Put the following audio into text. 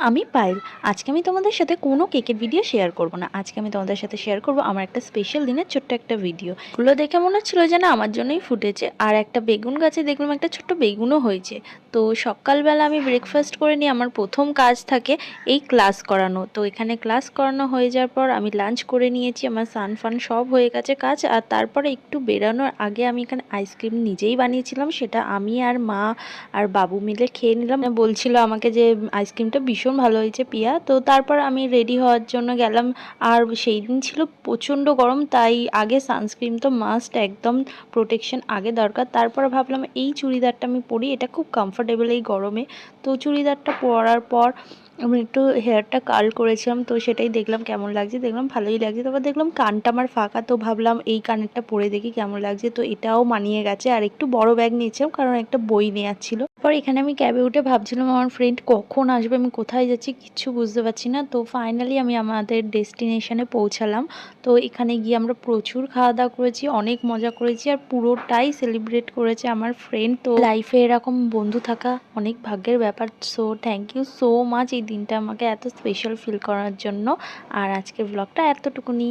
আমি পায়েল। আজকে আমি তোমাদের সাথে কোনো কেকের ভিডিও শেয়ার করব না। আজকে আমি তোমাদের সাথে শেয়ার করব আমার একটা স্পেশাল দিনের ছোট্ট একটা ভিডিও। এগুলো দেখে মনে হচ্ছিল যেন আমার জন্যই ফুটেছে। আর একটা বেগুন গাছে দেখলাম একটা ছোট্ট বেগুনও হয়েছে। তো সকালবেলা আমি ব্রেকফাস্ট করে নিয়ে আমার প্রথম কাজ থাকে এই ক্লাস করানো। তো এখানে ক্লাস করানো হয়ে যাওয়ার পর আমি লাঞ্চ করে নিয়েছি, আমার সান ফান সব হয়ে গেছে কাজ। আর তারপরে একটু বেরোনোর আগে আমি এখানে আইসক্রিম নিজেই বানিয়েছিলাম, সেটা আমি আর মা আর বাবু মিলে খেয়ে নিলাম। বলছিল আমাকে যে আইসক্রিমটা ভীষণ ভালো হয়েছে পিয়া। তো তারপর আমি রেডি হওয়ার জন্য গেলাম। আর সেই দিন ছিল প্রচণ্ড গরম, তাই আগে সানস্ক্রিন তো মাস্ট, একদম প্রোটেকশন আগে দরকার। তারপর ভাবলাম এই চুড়িদারটা আমি পরি, এটা খুব কমফোর্টেবল এই গরমে। তো চুড়িদারটা পরার পর আমি একটু হেয়ারটা কার্ল করেছিলাম, তো সেটাই দেখলাম কেমন লাগছে, দেখলাম ভালোই লাগছে। তারপর দেখলাম কানটা আমার ফাঁকা, তো ভাবলাম এই কানেরটা পরে দেখি কেমন লাগছে। তো এটাও মানিয়ে গেছে। আর একটু বড় ব্যাগ নিয়েছিলাম কারণ একটা বই নেওয়ার ছিল। পর এখানে আমি ক্যাবে উঠে ভাবছিলাম আমার ফ্রেন্ড কখন আসবে, আমি কোথায় যাচ্ছি কিচ্ছু বুঝতে পারছি না। তো ফাইনালি আমি আমাদের ডেস্টিনেশনে পৌঁছালাম। তো এখানে গিয়ে আমরা প্রচুর খাওয়া দাওয়া করেছি, অনেক মজা করেছি, আর পুরোটাই সেলিব্রেট করেছে আমার ফ্রেন্ড। তো লাইফে এরকম বন্ধু থাকা অনেক ভাগ্যের ব্যাপার। So thank you so much এই দিনটা আমাকে এত স্পেশাল ফিল করার জন্য। আর আজকের ব্লগটা এতটুকুনি।